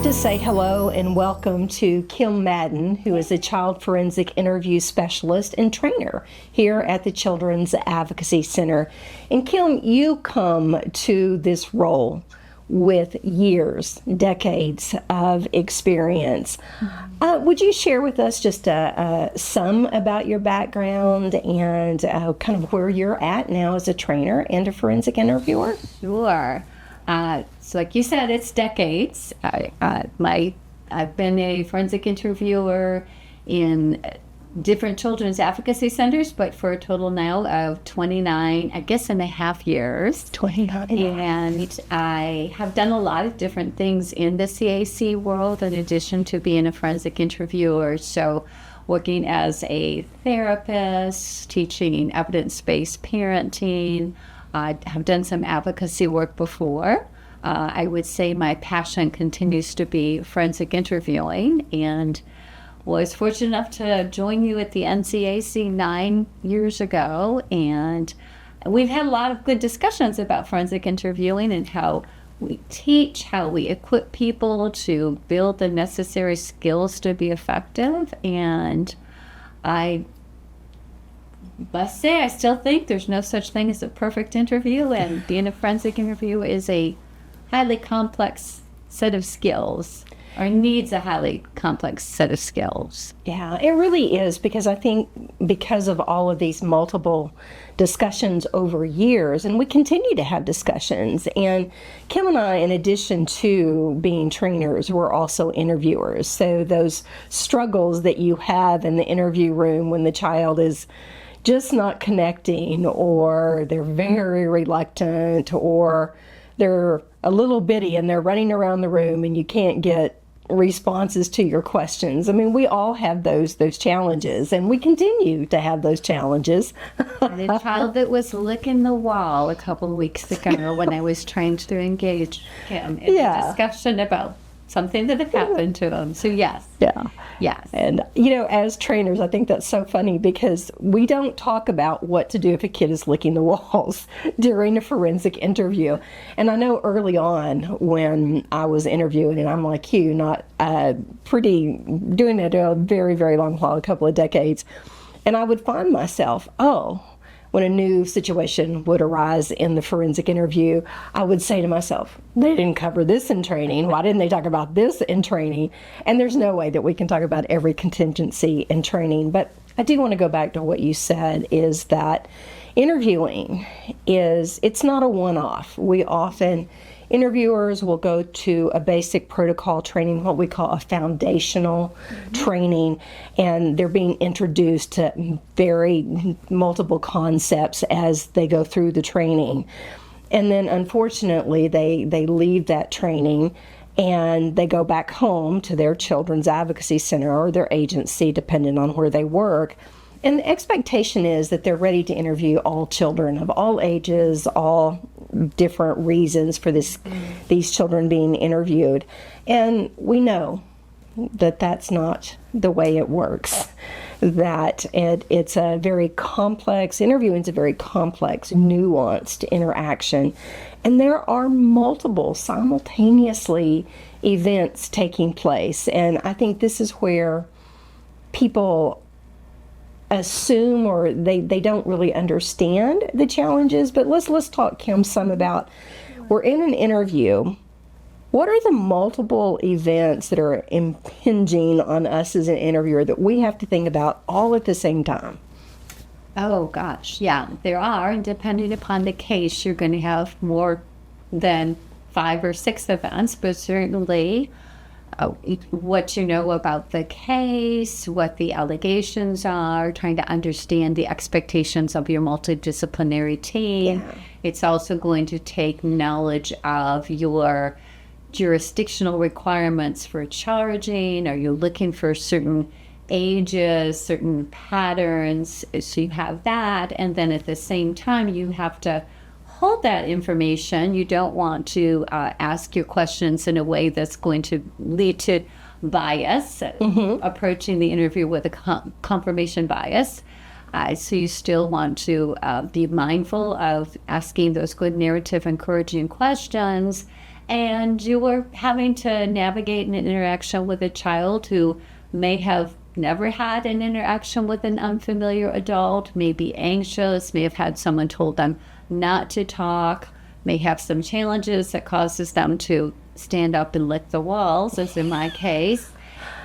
to say hello and welcome to Kim Madden, who is a child forensic interview specialist and trainer here at the Children's Advocacy Center. And Kim, you come to this role with years, decades of experience. Would you share with us just some about your background and kind of where you're at now as a trainer and a forensic interviewer? Sure. So like you said, it's decades. I've been a forensic interviewer in different children's advocacy centers, but for a total now of 29, I guess, and a half years. 29. And I have done a lot of different things in the CAC world in addition to being a forensic interviewer. So working as a therapist, teaching evidence-based parenting. I have done some advocacy work before. I would say my passion continues to be forensic interviewing, and was fortunate enough to join you at the NCAC 9 years ago. And we've had a lot of good discussions about forensic interviewing and how we teach, how we equip people to build the necessary skills to be effective. And I must say, I still think there's no such thing as a perfect interview, and being a forensic interviewer is a highly complex set of skills, or needs a highly complex set of skills. Yeah, it really is, because I think because of all of these multiple discussions over years, and we continue to have discussions, and Kim and I, in addition to being trainers, we're also interviewers. So those struggles that you have in the interview room when the child is just not connecting, or they're very reluctant, or they're a little bitty and they're running around the room and you can't get responses to your questions. I mean, we all have those challenges, and we continue to have those challenges. And a child that was licking the wall a couple of weeks ago when I was trying to engage him in a discussion about something that had happened to him. So yes. Yeah. Yes. And, as trainers, I think that's so funny, because we don't talk about what to do if a kid is licking the walls during a forensic interview. And I know early on when I was interviewing, and I'm like you, not doing it a very, very long while, a couple of decades, and I would find myself, when a new situation would arise in the forensic interview, I would say to myself, they didn't cover this in training. Why didn't they talk about this in training? And there's no way that we can talk about every contingency in training. But I do want to go back to what you said, is that interviewing it's not a one-off. Interviewers will go to a basic protocol training, what we call a foundational training, and they're being introduced to very multiple concepts as they go through the training. And then unfortunately, they leave that training and they go back home to their children's advocacy center or their agency, depending on where they work. And the expectation is that they're ready to interview all children of all ages, all different reasons for these children being interviewed. And we know that that's not the way it works, that it's a very complex, interviewing is a very complex, nuanced interaction. And there are multiple simultaneously events taking place. And I think this is where people assume, or they don't really understand the challenges. But let's talk, Kim, some about, we're in an interview. What are the multiple events that are impinging on us as an interviewer that we have to think about all at the same time? Oh gosh, yeah, there are, and depending upon the case, you're going to have more than 5 or 6 events, but certainly what you know about the case, what the allegations are, trying to understand the expectations of your multidisciplinary team. Yeah. It's also going to take knowledge of your jurisdictional requirements for charging. Are you looking for certain ages, certain patterns? So you have that, and then at the same time, you have to hold that information. You don't want to ask your questions in a way that's going to lead to bias, approaching the interview with a confirmation bias. So you still want to be mindful of asking those good narrative encouraging questions, and you are having to navigate an interaction with a child who may have never had an interaction with an unfamiliar adult, may be anxious, may have had someone told them not to talk, may have some challenges that causes them to stand up and lick the walls, as in my case.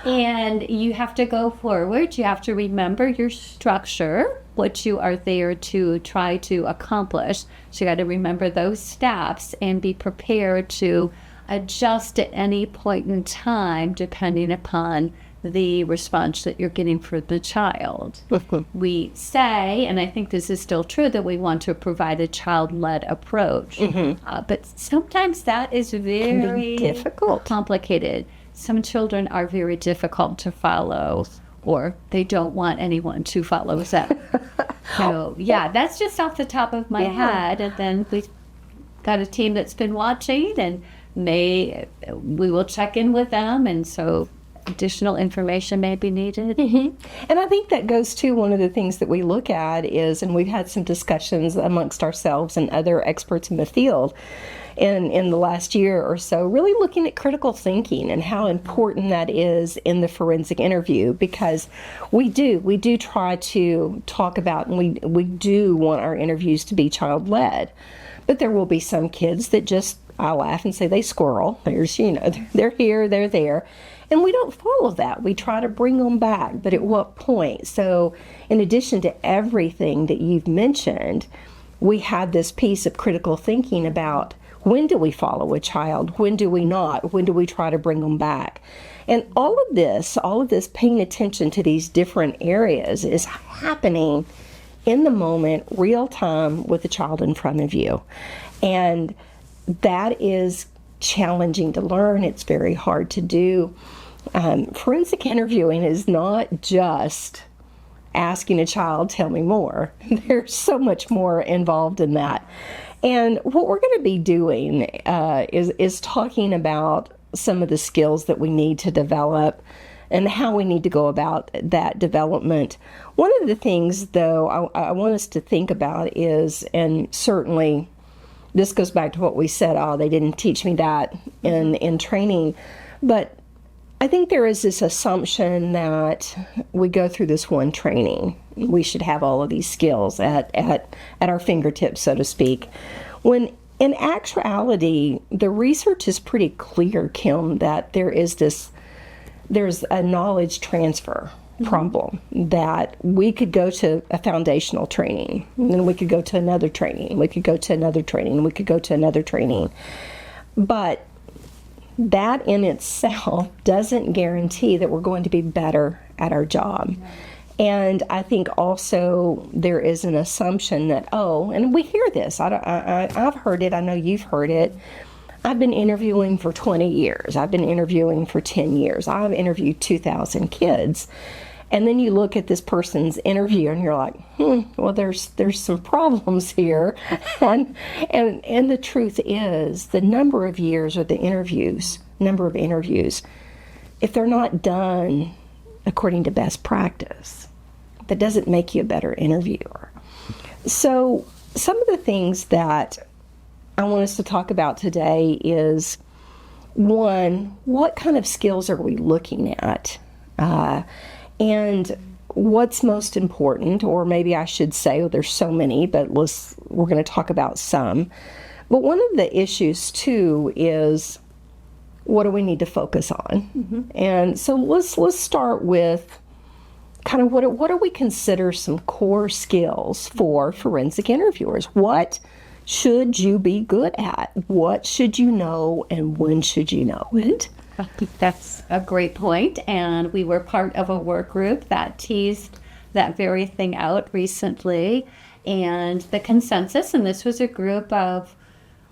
And you have to go forward. You have to remember your structure, what you are there to try to accomplish. So you got to remember those steps and be prepared to adjust at any point in time, depending upon the response that you're getting for the child. We say, and I think this is still true, that we want to provide a child-led approach. But sometimes that is very difficult, complicated. Some children are very difficult to follow, or they don't want anyone to follow them. So, yeah, that's just off the top of my head. And then we've got a team that's been watching, and we will check in with them. And so additional information may be needed. And I think that goes to one of the things that we look at is, and we've had some discussions amongst ourselves and other experts in the field in the last year or so, really looking at critical thinking and how important that is in the forensic interview, because we do try to talk about, and we do want our interviews to be child-led, but there will be some kids that just, I laugh and say they squirrel. They're here, they're there. And we don't follow that. We try to bring them back, but at what point? So in addition to everything that you've mentioned, we have this piece of critical thinking about when do we follow a child? When do we not? When do we try to bring them back? And all of this paying attention to these different areas is happening in the moment, real time, with the child in front of you. And that is challenging to learn. It's very hard to do. Forensic interviewing is not just asking a child, tell me more. There's so much more involved in that. And what we're going to be doing is talking about some of the skills that we need to develop and how we need to go about that development. One of the things, though, I want us to think about is, and certainly this goes back to what we said, they didn't teach me that in training, but I think there is this assumption that we go through this one training. We should have all of these skills at our fingertips, so to speak. When in actuality, the research is pretty clear, Kim, that there's a knowledge transfer problem, that we could go to a foundational training, and then we could go to another training, we could go to another training, we could go to another training. But that in itself doesn't guarantee that we're going to be better at our job. And I think also there is an assumption that, and we hear this, I've heard it, I know you've heard it, I've been interviewing for 20 years, I've been interviewing for 10 years, I've interviewed 2,000 kids. And then you look at this person's interview and you're like, well, there's some problems here. And the truth is, the number of years or number of interviews, if they're not done according to best practice, that doesn't make you a better interviewer. So some of the things that I want us to talk about today is, one, what kind of skills are we looking at? And what's most important, or maybe I should say, there's so many, but we're going to talk about some. But one of the issues, too, is what do we need to focus on? And so let's start with kind of what do we consider some core skills for forensic interviewers? What should you be good at? What should you know, and when should you know it? I think that's a great point, and we were part of a work group that teased that very thing out recently, and the consensus, and this was a group of,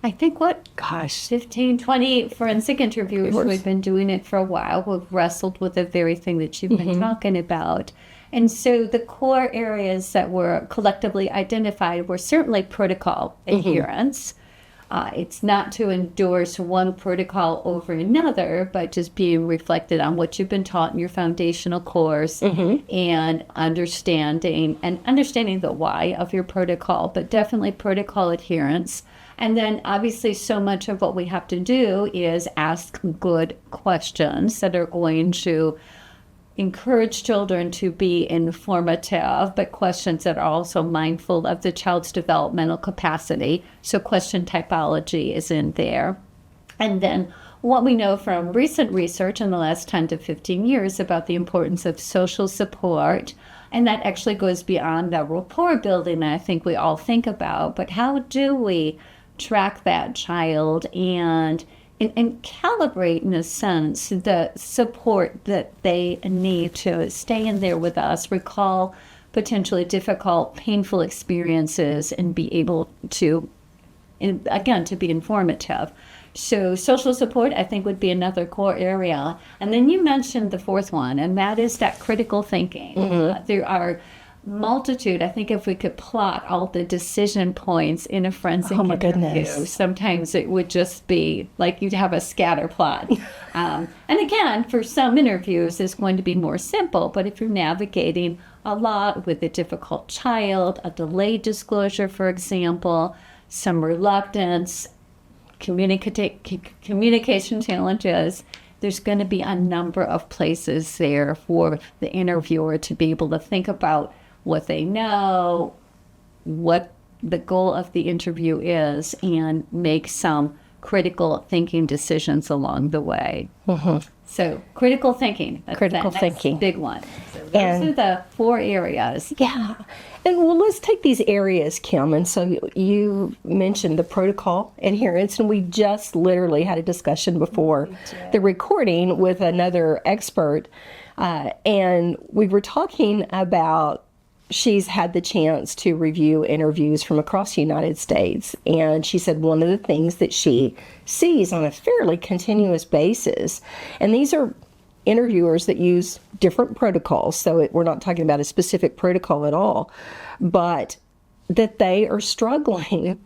I think, 15, 20 forensic interviewers who have been doing it for a while, who have wrestled with the very thing that you've been talking about. And so the core areas that were collectively identified were certainly protocol adherence. It's not to endorse one protocol over another, but just being reflected on what you've been taught in your foundational course and understanding the why of your protocol, but definitely protocol adherence. And then obviously so much of what we have to do is ask good questions that are going to encourage children to be informative, but questions that are also mindful of the child's developmental capacity. So question typology is in there. And then what we know from recent research in the last 10 to 15 years about the importance of social support, and that actually goes beyond the rapport building that I think we all think about, but how do we track that child and calibrate, in a sense, the support that they need to stay in there with us, recall potentially difficult, painful experiences, and be able to, again, to be informative. So social support, I think, would be another core area. And then you mentioned the fourth one, and that is that critical thinking. There are multitude. I think if we could plot all the decision points in a forensic interview, sometimes it would just be like you'd have a scatter plot. And again, for some interviews, it's going to be more simple. But if you're navigating a lot with a difficult child, a delayed disclosure, for example, some reluctance, communication challenges, there's going to be a number of places there for the interviewer to be able to think about what they know, what the goal of the interview is, and make some critical thinking decisions along the way. So critical thinking. That's a big one. So those are the 4 areas. Yeah. And well, let's take these areas, Kim. And so you mentioned the protocol adherence, and we just literally had a discussion before the recording with another expert. And we were talking about she's had the chance to review interviews from across the United States. And she said one of the things that she sees on a fairly continuous basis, and these are interviewers that use different protocols, so we're not talking about a specific protocol at all, but that they are struggling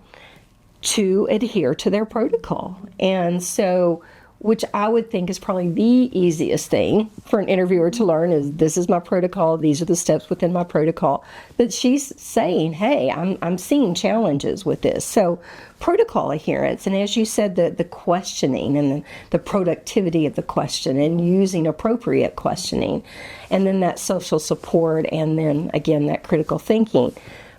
to adhere to their protocol. And so, which I would think is probably the easiest thing for an interviewer to learn is, this is my protocol, these are the steps within my protocol. But she's saying, hey, I'm seeing challenges with this. So protocol adherence, and as you said, the questioning and the productivity of the question and using appropriate questioning, and then that social support, and then again, that critical thinking.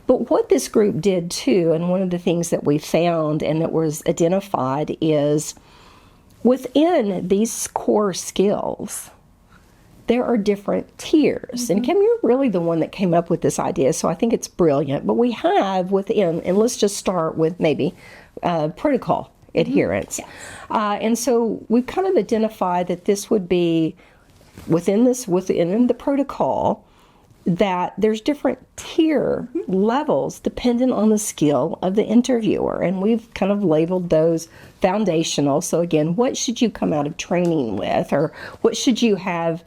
But what this group did too, and one of the things that we found and that was identified is, within these core skills, there are different tiers. And Kim, you're really the one that came up with this idea, so I think it's brilliant. But we have within, and let's just start with maybe protocol adherence. Yes. And so we've kind of identified that this would be within the protocol, that there's different tier levels dependent on the skill of the interviewer. And we've kind of labeled those foundational. So again, what should you come out of training with, or what should you have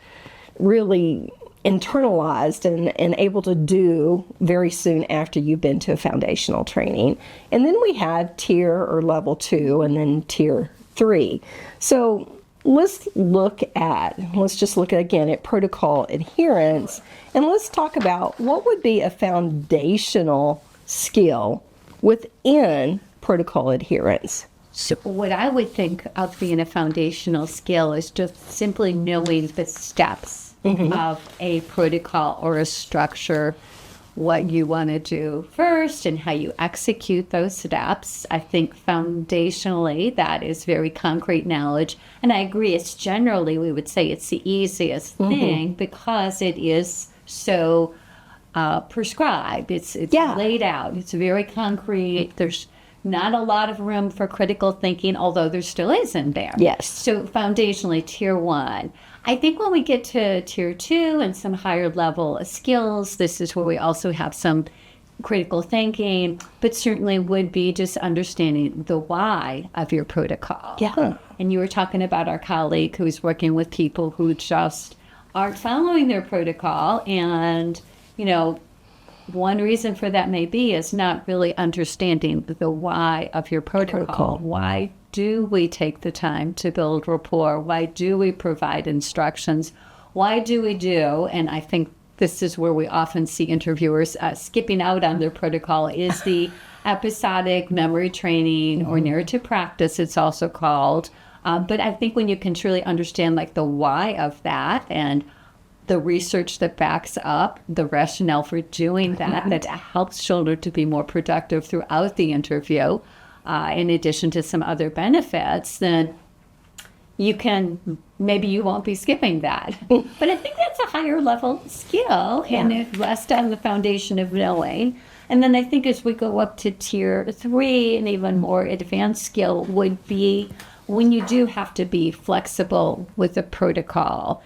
really internalized and able to do very soon after you've been to a foundational training? And then we have tier or level 2 and then tier 3. So let's just look at again at protocol adherence, and let's talk about what would be a foundational skill within protocol adherence. So what I would think of being a foundational skill is just simply knowing the steps of a protocol or a structure, what you want to do first and how you execute those steps. I think foundationally that is very concrete knowledge. And I agree, it's generally, we would say it's the easiest thing because it is so prescribed. It's laid out. It's very concrete. There's not a lot of room for critical thinking, although there still is in there. Yes. So foundationally, tier 1. I think when we get to tier 2 and some higher level skills, this is where we also have some critical thinking, but certainly would be just understanding the why of your protocol. Yeah. And you were talking about our colleague who's working with people who just aren't following their protocol. And, one reason for that may be is not really understanding the why of your protocol. Why do we take the time to build rapport? Why do we provide instructions? Why do we do? And I think this is where we often see interviewers skipping out on their protocol, is the episodic memory training or narrative practice, it's also called. But I think when you can truly understand like the why of that and the research that backs up the rationale for doing that, that helps children to be more productive throughout the interview, in addition to some other benefits, then maybe you won't be skipping that. But I think that's a higher level skill, and it rests on the foundation of knowing. And then I think as we go up to tier 3, an even more advanced skill would be when you do have to be flexible with the protocol.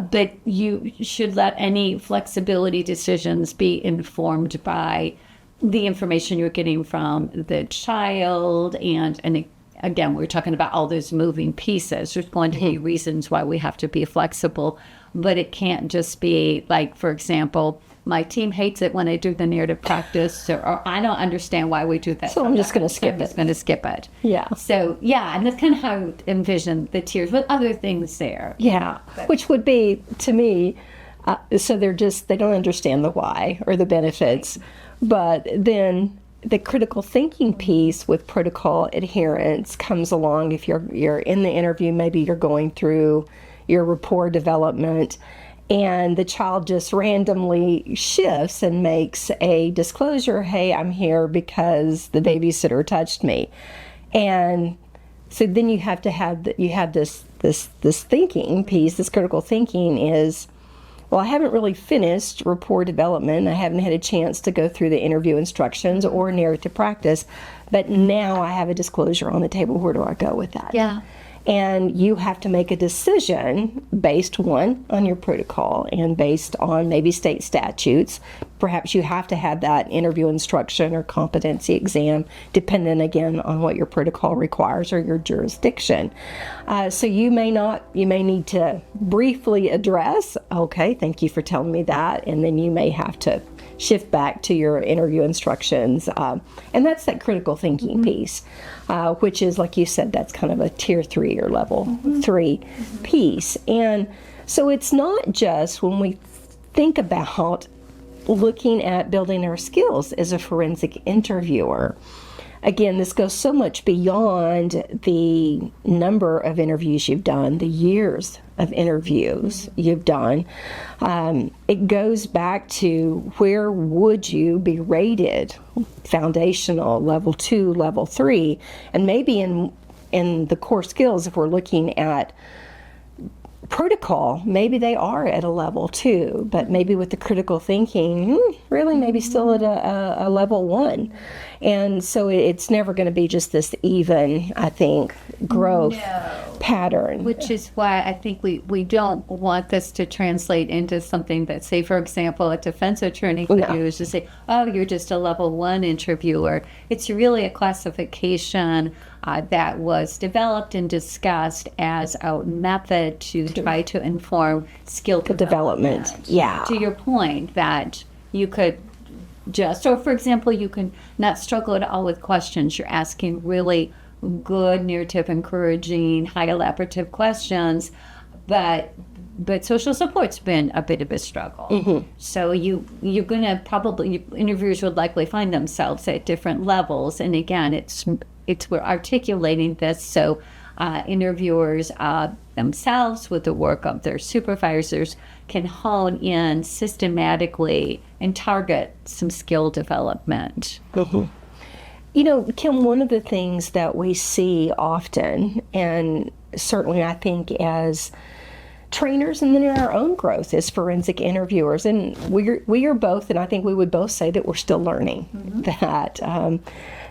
But you should let any flexibility decisions be informed by the information you're getting from the child. And again, we're talking about all those moving pieces. There's going to be reasons why we have to be flexible, but it can't just be like, for example, my team hates it when I do the narrative practice, or I don't understand why we do that. So I'm just going to skip I'm just going to skip it. Yeah. So, yeah, and that's kind of how I envision the tiers with other things there. Yeah, which would be, to me, so they don't understand the why or the benefits. But then the critical thinking piece with protocol adherence comes along if you're in the interview, maybe you're going through your rapport development, and the child just randomly shifts and makes a disclosure, hey, I'm here because the babysitter touched me. And so then you have this thinking piece, this critical thinking is, well, I haven't really finished rapport development. I haven't had a chance to go through the interview instructions or narrative practice, but now I have a disclosure on the table. Where do I go with that? Yeah. And you have to make a decision based, one, on your protocol and based on maybe state statutes. Perhaps you have to have that interview instruction or competency exam, dependent again on what your protocol requires or your jurisdiction. So you may need to briefly address, okay, thank you for telling me that, and then you may have to shift back to your interview instructions. And that's that critical thinking piece, which is, like you said, that's kind of a tier 3 or level 3 piece. And so it's not just when we think about looking at building our skills as a forensic interviewer. Again, this goes so much beyond the number of interviews you've done, the years of interviews you've done. It goes back to where would you be rated, foundational, level 2, level 3, and maybe in the core skills, if we're looking at protocol, maybe they are at a level 2, but maybe with the critical thinking, really maybe still at a level 1. And so it's never going to be just this even, I think, growth pattern. Which is why I think we don't want this to translate into something that, say, for example, a defense attorney could use to say, oh, you're just a level 1 interviewer. It's really a classification that was developed and discussed as a method to try to inform skill development. Yeah. To your point that you could so for example, you can not struggle at all with questions. You're asking really good, narrative encouraging, high elaborative questions, but social support's been a bit of a struggle. So you're going to probably, interviewers would likely find themselves at different levels. And again, we're articulating this so interviewers themselves, with the work of their supervisors, can hone in systematically and target some skill development. You know, Kim, one of the things that we see often, and certainly I think as trainers and then in our own growth as forensic interviewers, and we are both, and I think we would both say that we're still learning that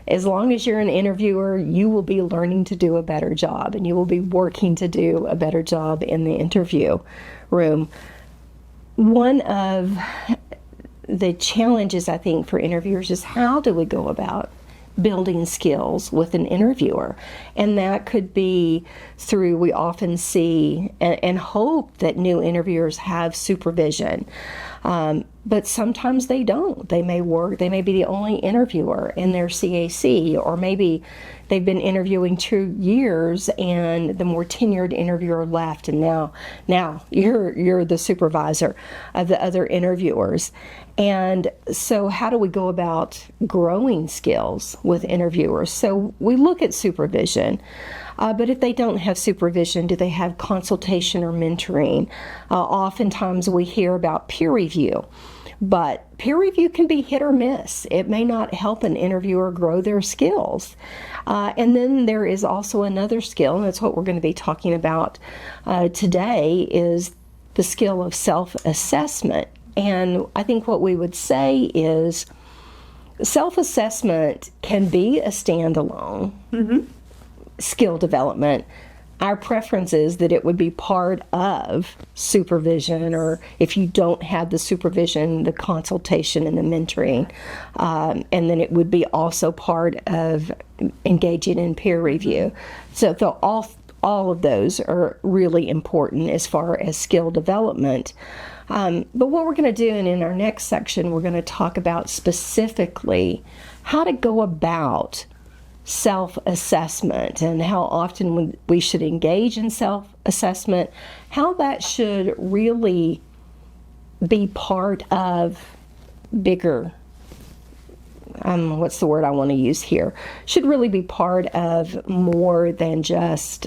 as long as you're an interviewer, you will be learning to do a better job, and you will be working to do a better job in the interview room. One of the challenges, I think, for interviewers is how do we go about building skills with an interviewer? And that could be through, we often see and hope that new interviewers have supervision. but sometimes they don't. They may be the only interviewer in their CAC, or maybe they've been interviewing 2 years and the more tenured interviewer left, and now you're the supervisor of the other interviewers. And so how do we go about growing skills with interviewers? So we look at supervision. But if they don't have supervision, do they have consultation or mentoring? Oftentimes we hear about peer review, but peer review can be hit or miss. It may not help an interviewer grow their skills. And then there is also another skill, and that's what we're going to be talking about today, is the skill of self-assessment. And I think what we would say is self-assessment can be a standalone skill development. Our preference is that it would be part of supervision, or if you don't have the supervision, the consultation and the mentoring. And then it would be also part of engaging in peer review. So all of those are really important as far as skill development. But what we're going to do, and in our next section, we're going to talk about specifically how to go about self-assessment and how often we should engage in self-assessment, how that should really be part of bigger, what's the word I want to use here, should really be part of more than just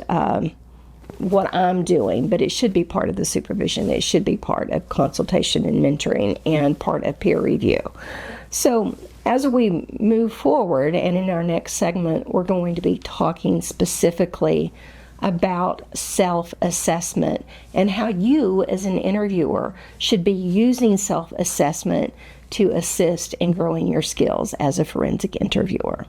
what I'm doing, but it should be part of the supervision. It should be part of consultation and mentoring and part of peer review. So as we move forward, and in our next segment, we're going to be talking specifically about self-assessment and how you as an interviewer should be using self-assessment to assist in growing your skills as a forensic interviewer.